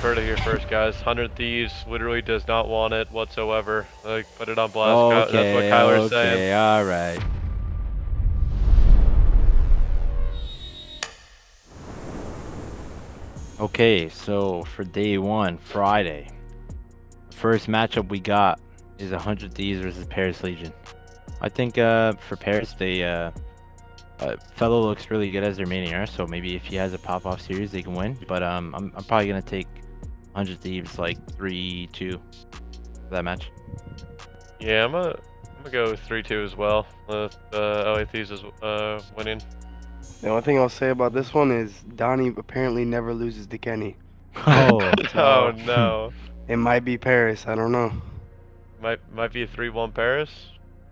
heard it here first, guys. 100 Thieves literally does not want it whatsoever. Like, put it on blast. That's what Okay, Kyler's saying. okay, all right. Okay, so for day one, Friday, the first matchup we got is 100 Thieves versus Paris Legion. I think for Paris, Fellow looks really good as their main AR, so maybe if he has a pop-off series, they can win. But I'm probably gonna take 100 Thieves like 3-2 for that match. Yeah, I'm gonna go 3-2 as well. The LA Thieves is winning. The only thing I'll say about this one is Donnie apparently never loses to Kenny. Oh, Oh no. It might be Paris. I don't know. Might be a 3-1 Paris.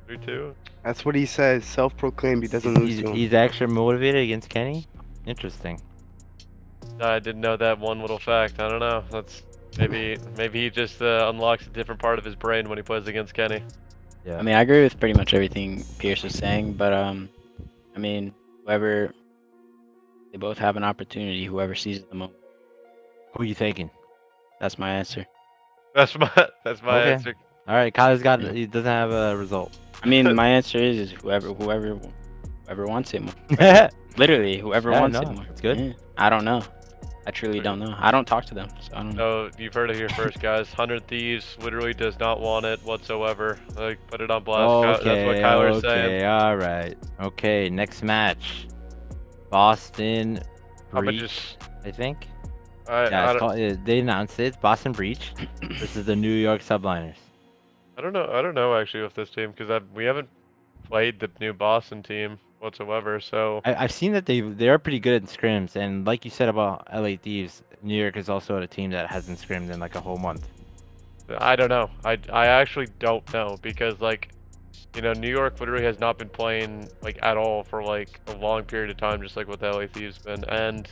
3-2. That's what he says. Self-proclaimed. He doesn't lose to him. he's extra motivated against Kenny. Interesting. I didn't know that one little fact. I don't know. That's maybe he just unlocks a different part of his brain when he plays against Kenny. Yeah. I mean, I agree with pretty much everything Pierce was saying, but I mean, whoever they both have an opportunity. Whoever seizes the moment. Who are you taking? That's my answer. That's my Okay. answer. All right, Kyle's got he doesn't have a result. I mean, my answer is whoever wants it more. Literally, whoever wants it more. It's good. Yeah. I don't know. I truly don't know. I don't talk to them, so I don't know. So you've heard it here first, guys. 100 Thieves literally does not want it whatsoever. Like, put it on blast. Okay, That's what Kyler's saying. okay, all right. Okay, next match, Boston I'm gonna Breach, I think. I don't, They announced it. It's Boston Breach versus the New York Subliners. I don't know actually with this team because we haven't played the new Boston team whatsoever. So I've seen that they are pretty good at scrims, and like you said about LA Thieves, New York is also a team that hasn't scrimmed in like a whole month. I don't know. I actually don't know because like, you know, New York literally has not been playing like at all for like a long period of time, just like what the LA Thieves been. And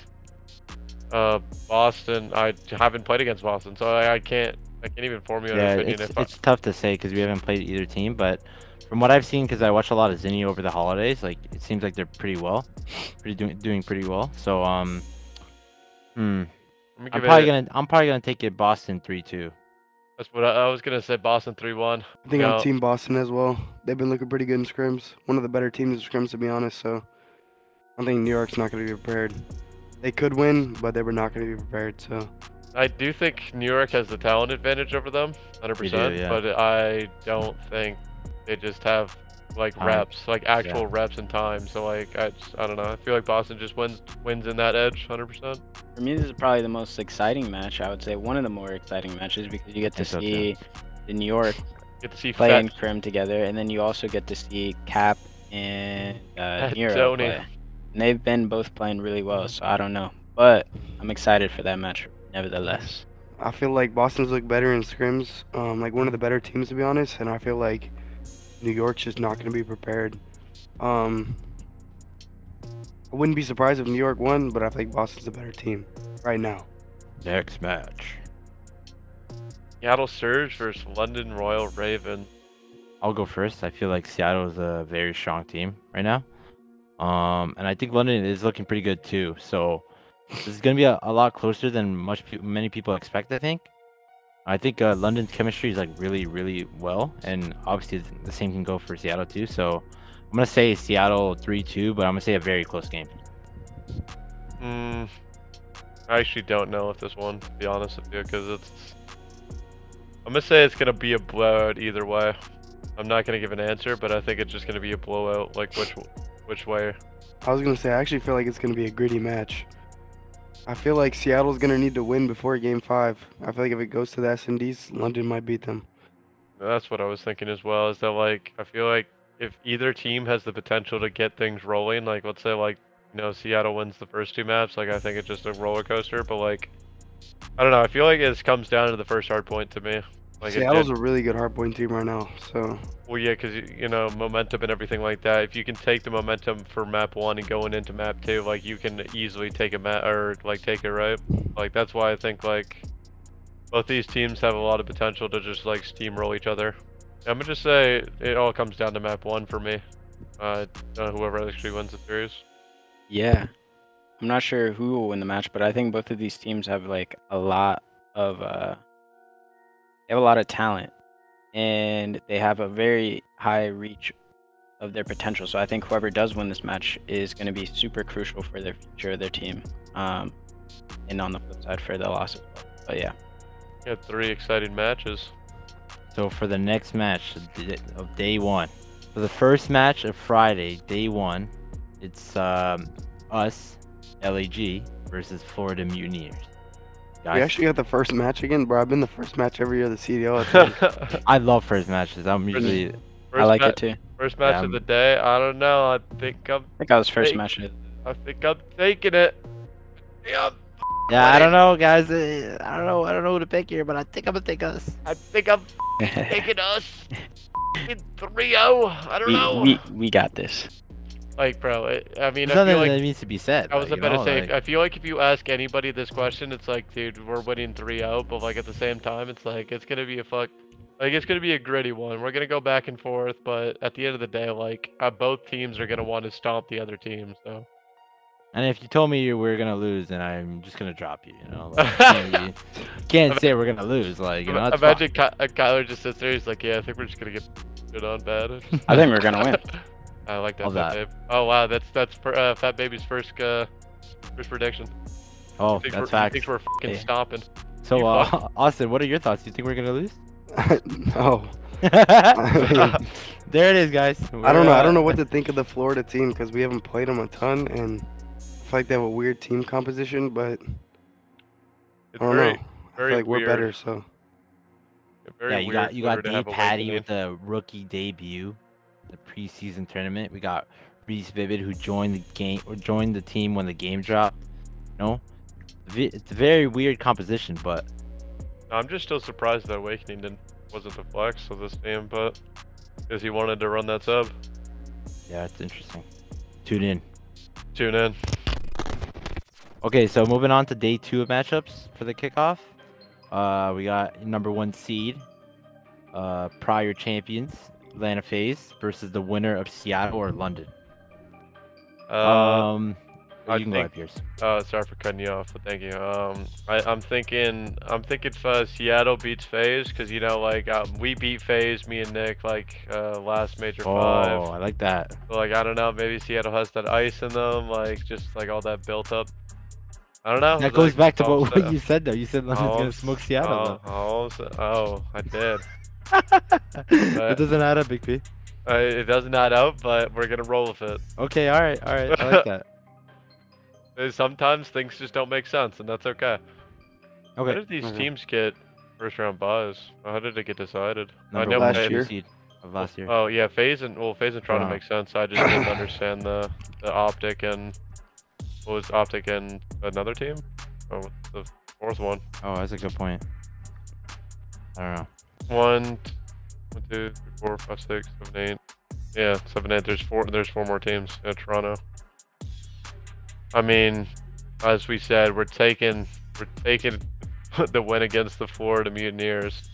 Boston, I haven't played against Boston, so I can't even form you an opinion. It's tough to say because we haven't played either team, but from what I've seen, because I watch a lot of Zinni over the holidays, like it seems like they're doing pretty well. So I'm probably gonna take it Boston 3-2. That's what I was gonna say. Boston 3-1. I think I'm Team Boston as well. They've been looking pretty good in scrims. One of the better teams in scrims, to be honest. So I think New York's not going to be prepared. They could win, but they were not going to be prepared. So I do think New York has the talent advantage over them, 100%. Yeah. But I don't think they just have like reps, like actual reps and time. So like I don't know. I feel like Boston just wins in that edge, 100%. For me, this is probably the most exciting match. I would say one of the more exciting matches because you get to see the New York play in Crim together, and then you also get to see Cap and Nero play. And they've been both playing really well, so I don't know. But I'm excited for that match, nevertheless. I feel like Boston's look better in scrims, like one of the better teams, to be honest. And I feel like New York's just not going to be prepared. I wouldn't be surprised if New York won, but I think Boston's a better team right now. Next match, Seattle Surge versus London Royal Raven. I'll go first. I feel like Seattle is a very strong team right now. And I think London is looking pretty good too. So this is going to be a lot closer than many people expect, I think. I think London's chemistry is like really well, and obviously the same can go for Seattle too. So I'm going to say Seattle 3-2, but I'm going to say a very close game. I actually don't know if this one, to be honest with you, because I'm going to say it's going to be a blowout either way. I'm not going to give an answer, but I think it's just going to be a blowout, like which way. I was going to say, I actually feel like it's going to be a gritty match. I feel like Seattle's going to need to win before Game 5. I feel like if it goes to the SMDs, London might beat them. That's what I was thinking as well, is that like, I feel like if either team has the potential to get things rolling, like let's say like, you know, Seattle wins the first two maps, like I think it's just a roller coaster, but like, I don't know, I feel like it comes down to the first hard point to me. Like Seattle's a really good hardpoint team right now, so. Well, yeah, because, you know, momentum and everything like that. If you can take the momentum for map 1 and going into map 2, like, you can easily take a map, or, like, take it, right? Like, that's why I think, like, both these teams have a lot of potential to just, like, steamroll each other. I'm gonna just say it all comes down to map 1 for me. Whoever actually wins the series. Yeah. I'm not sure who will win the match, but I think both of these teams have, like, a lot of they have a lot of talent, and they have a very high reach of their potential. So I think whoever does win this match is going to be super crucial for their future of their team. And on the flip side for the loss as well. But yeah. Got 3 exciting matches. So for the next match of day 1, for the first match of Friday, day 1, it's us, LAG, versus Florida Mutineers. Guys, we actually got the first match again, bro. I've been the first match every year of the CDL. I think. I love first matches. I'm usually. I like it too. First match of the day. I don't know. I think I was first match. I think I'm taking it. Yeah, I don't know, guys. I don't know who to pick here, but I think I'm gonna take us. I think I'm taking us. 3-0. I don't know. We got this. Like, bro, I mean, There's I feel nothing like that needs to be said. I was about to say, like... I feel like if you ask anybody this question, it's like, dude, we're winning 3-0, but like at the same time, it's like it's gonna be it's gonna be a gritty one. We're gonna go back and forth, but at the end of the day, like both teams are gonna want to stomp the other team. So. And if you told me we're gonna lose, then I'm just gonna drop you. You know, like, you can't say we're gonna lose. Like, you know, that's imagine Kyler just sits there. He's like, yeah, I think we're just gonna get good on bad. I think we're gonna win. I like that, Fat Babe. Oh wow, that's Fat Baby's first prediction. Oh, that's facts. He thinks we're fucking stomping. So, Austin, what are your thoughts? Do you think we're gonna lose? No. There it is, guys. I don't know what to think of the Florida team because we haven't played them a ton, and I feel like they have a weird team composition. But I don't know. I feel like we're better. So. Yeah, you got Dave Patty with the rookie debut, the preseason tournament. We got Reese Vivid who joined the team when the game dropped. You know, it's a very weird composition, but I'm just still surprised that Awakening wasn't the flex of this team, but because he wanted to run that sub. Yeah, it's interesting. Tune in. Tune in. Okay, so moving on to day 2 of matchups for the kickoff. We got number 1 seed, prior champions, Atlanta FaZe, versus the winner of Seattle or London. You can go up, Pierce. Sorry for cutting you off, but thank you. I'm thinking Seattle beats FaZe because you know, like we beat FaZe, me and Nick, like last Major 5. Oh, I like that. So, like I don't know, maybe Seattle has that ice in them, like just like all that built up. I don't know. That goes back to what you said though. You said London's gonna smoke Seattle. Oh, I did. It doesn't add up, Big P. It doesn't add up, but we're gonna roll with it. Okay, all right. I like that. Sometimes things just don't make sense, and that's okay. Okay. How did these teams get first round buys? How did it get decided? I know last year. Oh yeah, FaZe and Toronto makes sense. I just didn't understand the Optic and what was Optic and another team? Oh, the 4th one. Oh, that's a good point. I don't know. 1, 2, 3, 4, 5, 6, 7, 8. Yeah, 7, 8. There's 4 more teams at Toronto. I mean, as we said, we're taking the win against the Florida Mutineers,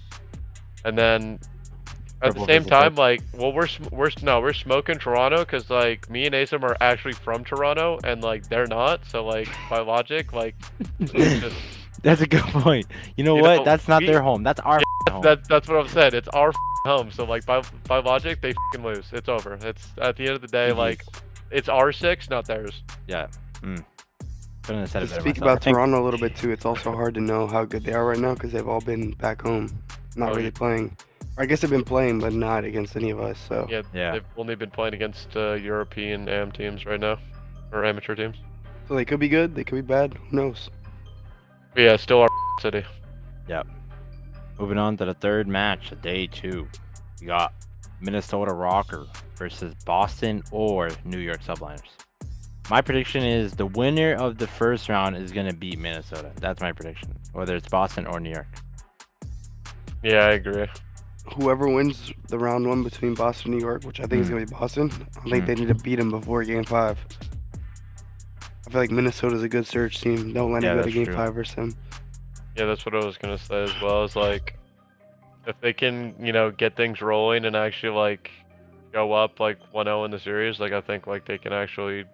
and then at the same time, like, well, we're smoking Toronto because like me and Asim are actually from Toronto, and like they're not. So like by logic, like, that's a good point. You know what? That's not their home. That's our home. That's what I'm saying. It's our home. So like by logic, they lose. It's over. It's at the end of the day, like, it's our 6, not theirs. Yeah. To speak about Toronto a little bit too, it's also hard to know how good they are right now because they've all been back home, not really playing. Or I guess they've been playing, but not against any of us. So yeah, they've only been playing against European AM teams right now, or amateur teams. So they could be good, they could be bad. Who knows? But yeah, still our city. Yep. Moving on to the 3rd match of day 2, we got Minnesota Rocker versus Boston or New York Subliners. My prediction is the winner of the first round is going to beat Minnesota. That's my prediction, whether it's Boston or New York. Yeah, I agree. Whoever wins the round 1 between Boston and New York, which I think is going to be Boston, I think they need to beat them before Game 5. I feel like Minnesota's a good search team. Don't let it go to Game 5 versus them. Yeah, that's what I was going to say as well. Is like, if they can, you know, get things rolling and actually like go up like 1-0 in the series, like I think like they can actually.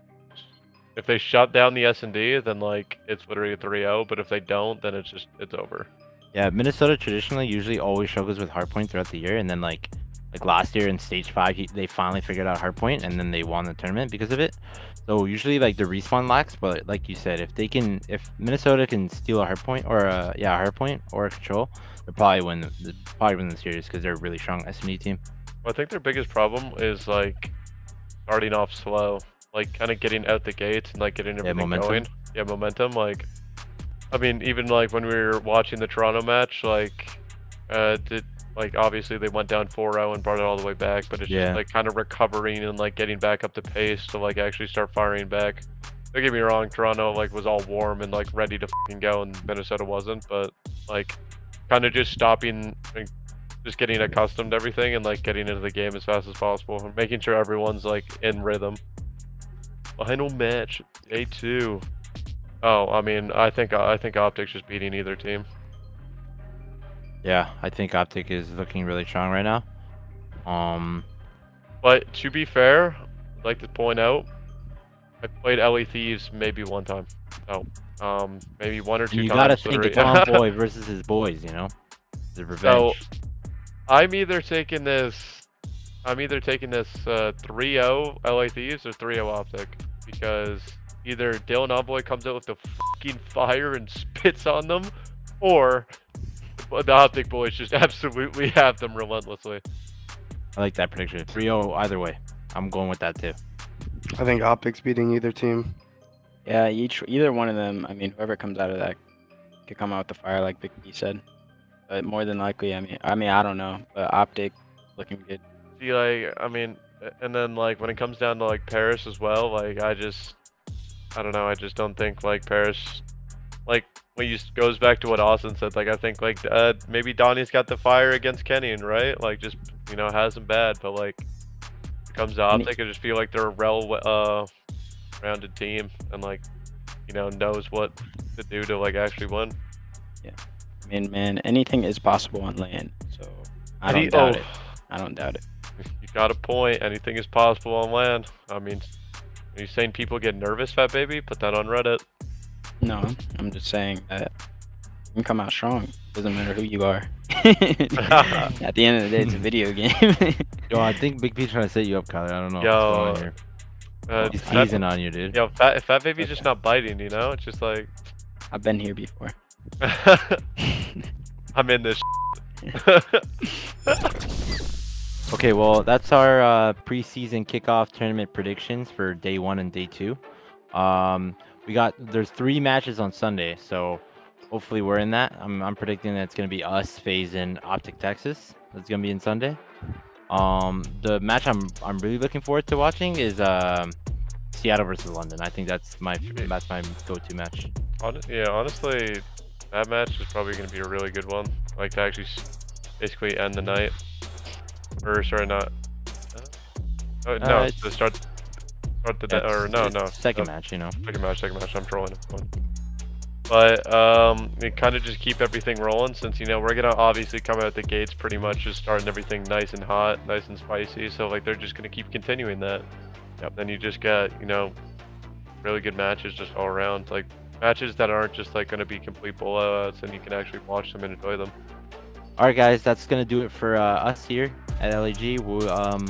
If they shut down the S&D, then like it's literally a 3-0. But if they don't, then it's over. Yeah, Minnesota traditionally usually always struggles with hardpoint throughout the year, and then like last year in stage 5, they finally figured out hardpoint, and then they won the tournament because of it. So usually like the respawn lacks, but like you said, if Minnesota can steal a hardpoint or a hardpoint or a control, they'll probably win the series because they're a really strong SMD team. Well, I think their biggest problem is like starting off slow, like kind of getting out the gates and like getting everything going. Yeah, momentum. Like, I mean, even like when we were watching the Toronto match, like, like obviously they went down 4-0 and brought it all the way back, but it's just like kind of recovering and like getting back up to pace to like actually start firing back. Don't get me wrong, Toronto like was all warm and like ready to fucking go, and Minnesota wasn't, but like kind of just stopping, like, just getting accustomed to everything and like getting into the game as fast as possible and making sure everyone's like in rhythm. Final match, day 2. Oh, I mean, I think Optic's just beating either team. Yeah, I think Optic is looking really strong right now. But to be fair, I'd like to point out, I played LA Thieves maybe one time. Oh, maybe 1 or 2 times. You gotta think it's Envoy versus his boys, you know? The revenge. So, I'm either taking this 3-0 LA Thieves or 3-0 Optic, because either Dylan Envoy comes out with the fucking fire and spits on them, or the Optic boys just absolutely have them relentlessly. I like that prediction. 3-0 either way. I'm going with that too. I think Optic's beating either team. Yeah, either one of them. I mean, whoever comes out of that could come out with the fire, like Big B said. But more than likely, I mean, I don't know, but Optic looking good. See, like, I mean, and then like when it comes down to like Paris as well, like I don't know, I just don't think like Paris, like when you goes back to what Austin said, like I think like maybe Donnie's got the fire against Kenny, right? Like just, you know, has him bad, but like when it comes to Optic, I just feel like they're a rounded team and like, you know, knows what to do to like actually win. Yeah, I mean, man, anything is possible on land, so I don't doubt it. I don't doubt it. You got a point. Anything is possible on land. I mean, are you saying people get nervous, Fat Baby? Put that on Reddit. No, I'm just saying that you can come out strong. Doesn't matter who you are. At the end of the day, it's a video game. Yo, I think Big P's trying to set you up, Kyler. I don't know what's going on here. He's teasing on you, dude. Yo, Fat Baby's just not biting, you know? It's just like... I've been here before. I'm in this. Okay, well, that's our preseason kickoff tournament predictions for day 1 and day 2. There's 3 matches on Sunday, so hopefully we're in that. I'm predicting that it's gonna be us, FaZe, and Optic Texas. That's gonna be in Sunday. The match I'm really looking forward to watching is Seattle versus London. I think that's my go-to match. Yeah, honestly, that match is probably gonna be a really good one. Like to actually basically end the night. Or sorry, not. No, to start the day. Or no. Second match, you know. Second match. I'm trolling. But it kind of just keep everything rolling, since, you know, we're gonna obviously come out the gates pretty much just starting everything nice and hot, nice and spicy. So like they're just gonna keep continuing that. Yep. Then you just got, you know, really good matches just all around, like matches that aren't just like gonna be complete blowouts, and you can actually watch them and enjoy them. All right, guys, that's gonna do it for us here at LAG. We'll,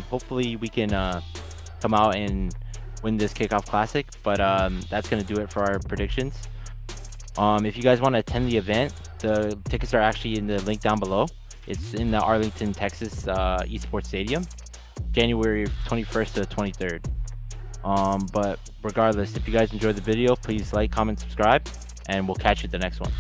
hopefully we can come out and win this Kickoff Classic, but that's gonna do it for our predictions. If you guys want to attend the event, the tickets are actually in the link down below. It's in the Arlington, Texas Esports Stadium, January 21st to the 23rd. But regardless, if you guys enjoyed the video, please like, comment, subscribe, and we'll catch you at the next one.